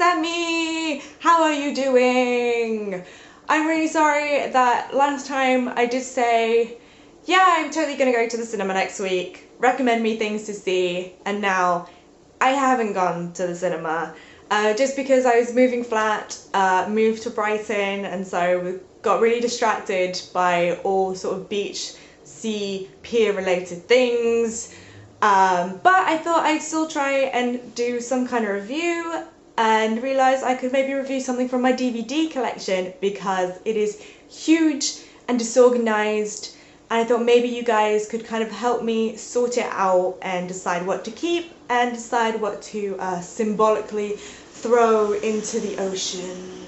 Demi! How are you doing? I'm really sorry that last time I did say, yeah, I'm totally gonna go to the cinema next week, recommend me things to see, and now I haven't gone to the cinema. Just because I was moving flat, moved to Brighton, and so got really distracted by all sort of beach, sea, pier related things. But I thought I'd still try and do some kind of review and realised I could maybe review something from my DVD collection because it is huge and disorganised, and I thought maybe you guys could kind of help me sort it out and decide what to keep and decide what to symbolically throw into the ocean.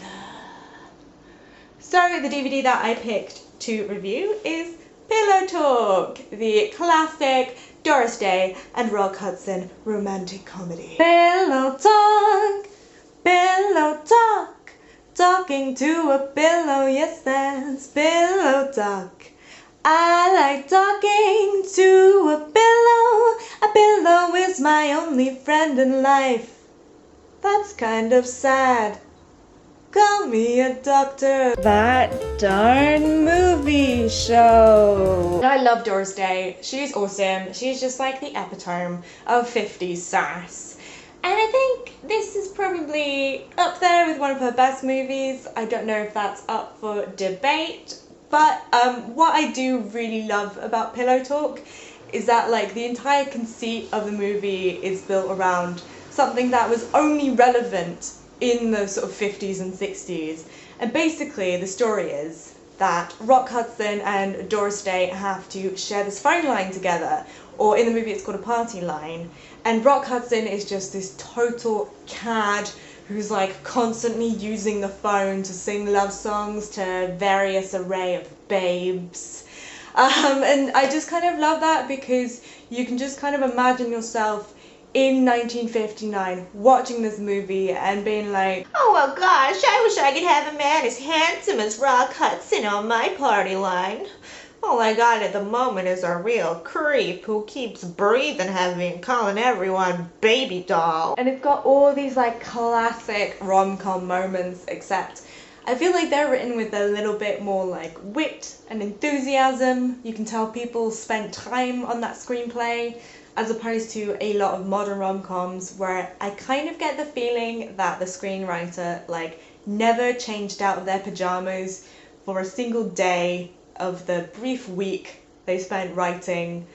So the DVD that I picked to review is Pillow Talk, the classic Doris Day and Rock Hudson romantic comedy. Pillow talk, talking to a pillow, yes that's pillow talk. I like talking to a pillow is my only friend in life. That's kind of sad. Call me a doctor. That darn movie show. I love Doris Day. She's awesome. She's just like the epitome of 50s sass. And I think this is probably up there with one of her best movies. I don't know if that's up for debate, but what I do really love about Pillow Talk is that like the entire conceit of the movie is built around something that was only relevant in the sort of 50s and 60s. And basically the story is that Rock Hudson and Doris Day have to share this phone line together, or in the movie it's called a party line, and Rock Hudson is just this total cad who's like constantly using the phone to sing love songs to various array of babes. And I just kind of love that because you can just kind of imagine yourself in 1959 watching this movie and being like, oh well gosh, I wish I could have a man as handsome as Rock Hudson on my party line. All I got at the moment is a real creep who keeps breathing heavy and calling everyone baby doll. And it's got all these like classic rom-com moments, except I feel like they're written with a little bit more like wit and enthusiasm. You can tell people spent time on that screenplay, as opposed to a lot of modern rom-coms where I kind of get the feeling that the screenwriter like never changed out of their pajamas for a single day of the brief week they spent writing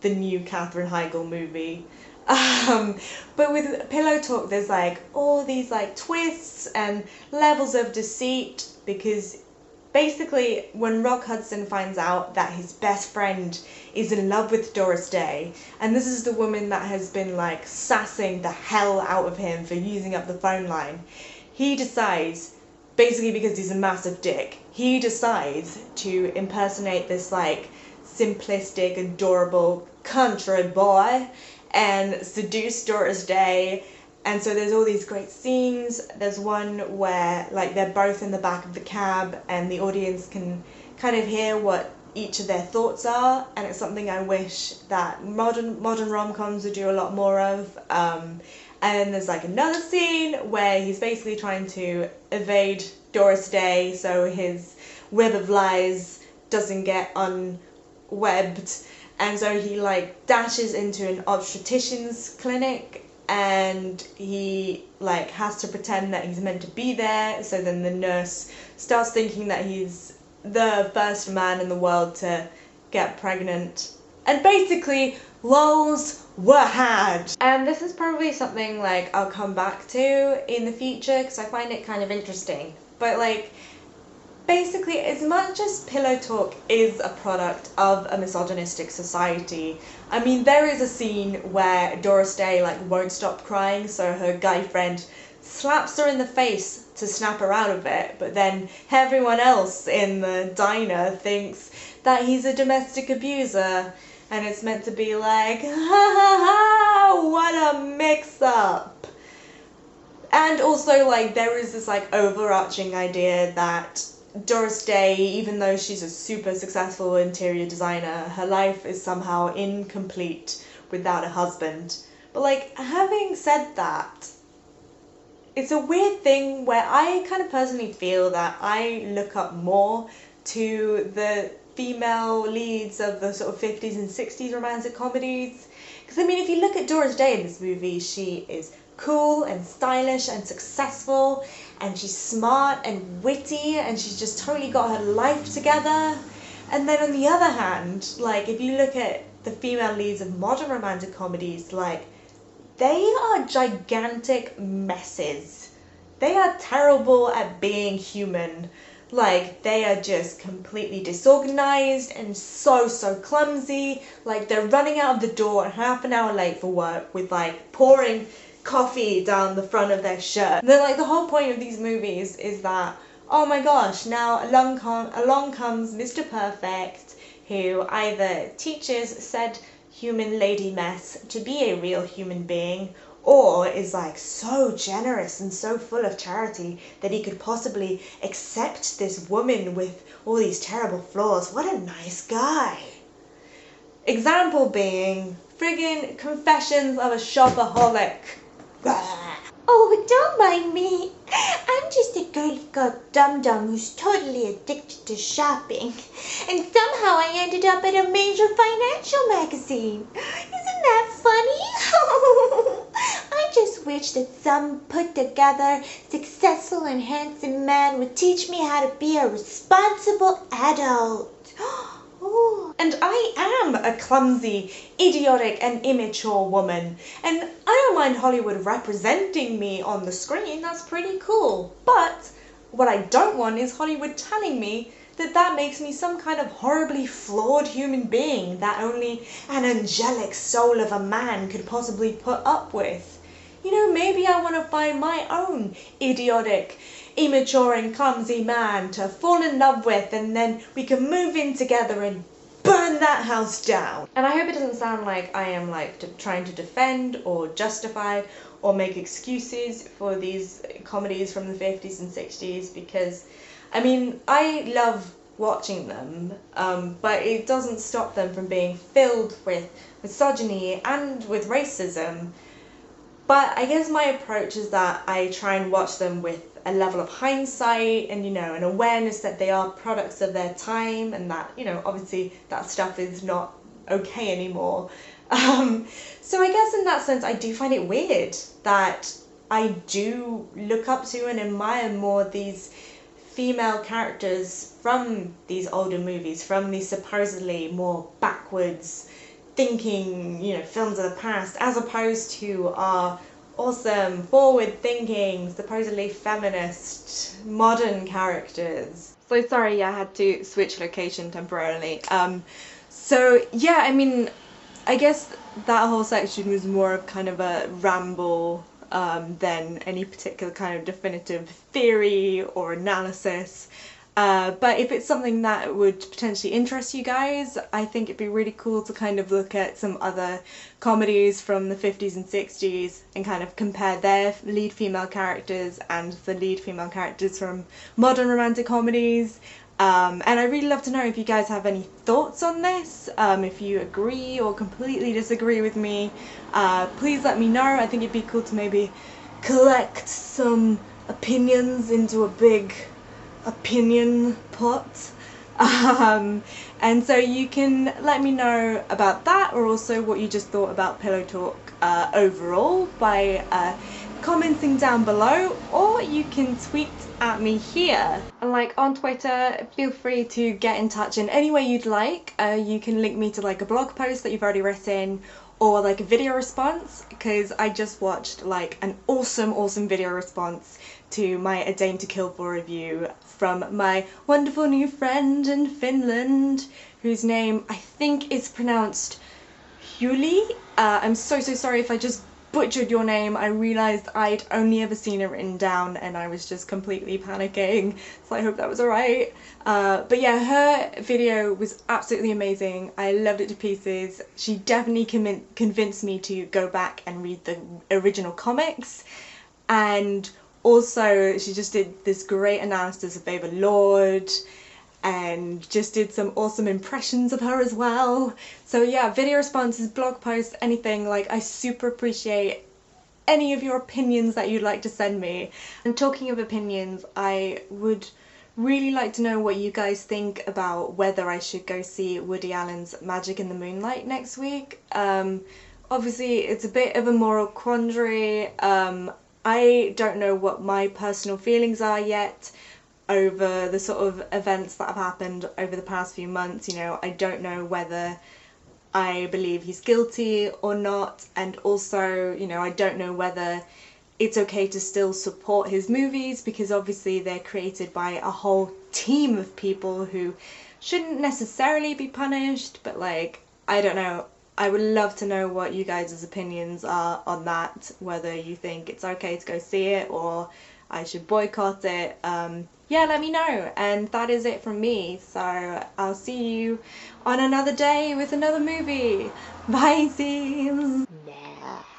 the new Katherine Heigl movie. But with Pillow Talk there's like all these like twists and levels of deceit, because basically when Rock Hudson finds out that his best friend is in love with Doris Day, and this is the woman that has been like sassing the hell out of him for using up the phone line, he decides, basically because he's a massive dick, he decides to impersonate this like simplistic, adorable country boy and seduce Doris Day. And so there's all these great scenes. There's one where like they're both in the back of the cab and the audience can kind of hear what each of their thoughts are, and it's something I wish that modern rom-coms would do a lot more of. And then there's like another scene where he's basically trying to evade Doris Day so his web of lies doesn't get unwebbed, and so he like dashes into an obstetrician's clinic and he like has to pretend that he's meant to be there, so then the nurse starts thinking that he's the first man in the world to get pregnant, and basically lols were had. And this is probably something like I'll come back to in the future because I find it kind of interesting, but like basically, as much as Pillow Talk is a product of a misogynistic society, I mean, there is a scene where Doris Day like won't stop crying, so her guy friend slaps her in the face to snap her out of it, but then everyone else in the diner thinks that he's a domestic abuser, and it's meant to be like, ha ha ha, what a mix-up. And also, like, there is this like overarching idea that Doris Day, even though she's a super successful interior designer, her life is somehow incomplete without a husband. But like, having said that, it's a weird thing where I kind of personally feel that I look up more to the female leads of the sort of 50s and 60s romantic comedies. Because I mean, if you look at Doris Day in this movie, she is cool and stylish and successful, and she's smart and witty, and she's just totally got her life together. And then on the other hand, like if you look at the female leads of modern romantic comedies, like they are gigantic messes. They are terrible at being human. Like, they are just completely disorganized and so clumsy. Like, they're running out of the door half an hour late for work with, like, pouring coffee down the front of their shirt. And then, like, the whole point of these movies is that, oh my gosh, now along comes Mr. Perfect, who either teaches said human lady mess to be a real human being, or is like so generous and so full of charity that he could possibly accept this woman with all these terrible flaws. What a nice guy. Example being friggin' Confessions of a Shopaholic. Oh, don't mind me. I'm just a girly girl dum-dum who's totally addicted to shopping. And somehow I ended up at a major financial magazine. Isn't that funny? I just wish that some put-together, successful and handsome man would teach me how to be a responsible adult. Ooh. And I am a clumsy, idiotic and immature woman, and I don't mind Hollywood representing me on the screen, that's pretty cool. But what I don't want is Hollywood telling me that that makes me some kind of horribly flawed human being that only an angelic soul of a man could possibly put up with. You know, maybe I want to find my own idiotic, immature and clumsy man to fall in love with, and then we can move in together and burn that house down. And I hope it doesn't sound like I am like trying to defend or justify or make excuses for these comedies from the 50s and 60s, because I mean, I love watching them, but it doesn't stop them from being filled with misogyny and with racism. But I guess my approach is that I try and watch them with a level of hindsight and, you know, an awareness that they are products of their time, and that, you know, obviously that stuff is not okay anymore. So I guess in that sense I do find it weird that I do look up to and admire more these female characters from these older movies, from these supposedly more backwards thinking, you know, films of the past, as opposed to our awesome, forward-thinking, supposedly feminist, modern characters. So sorry, yeah, I had to switch location temporarily. So yeah, I mean, I guess that whole section was more of kind of a ramble than any particular kind of definitive theory or analysis. But if it's something that would potentially interest you guys, I think it'd be really cool to kind of look at some other comedies from the 50s and 60s and kind of compare their lead female characters and the lead female characters from modern romantic comedies. And I'd really love to know if you guys have any thoughts on this, if you agree or completely disagree with me. Please let me know. I think it'd be cool to maybe collect some opinions into a big opinion pot. And so you can let me know about that, or also what you just thought about Pillow Talk overall by commenting down below, or you can tweet at me here. And like on Twitter, feel free to get in touch in any way you'd like. You can link me to like a blog post that you've already written, or like a video response, because I just watched like an awesome video response to my A Dame to Kill For review from my wonderful new friend in Finland, whose name I think is pronounced Huli. I'm so sorry if I just butchered your name. I realised I'd only ever seen it written down and I was just completely panicking, so I hope that was alright. But yeah, her video was absolutely amazing. I loved it to pieces. She definitely convinced me to go back and read the original comics, and also she just did this great analysis of Ava Lord and just did some awesome impressions of her as well. So yeah, video responses, blog posts, anything, like I super appreciate any of your opinions that you'd like to send me. And talking of opinions, I would really like to know what you guys think about whether I should go see Woody Allen's Magic in the Moonlight next week. Obviously it's a bit of a moral quandary. I don't know what my personal feelings are yet over the sort of events that have happened over the past few months. You know, I don't know whether I believe he's guilty or not, and also, you know, I don't know whether it's okay to still support his movies, because obviously they're created by a whole team of people who shouldn't necessarily be punished, but like, I don't know. I would love to know what you guys' opinions are on that, whether you think it's okay to go see it or I should boycott it. Yeah, let me know. And that is it from me. So I'll see you on another day with another movie. Bye, teens!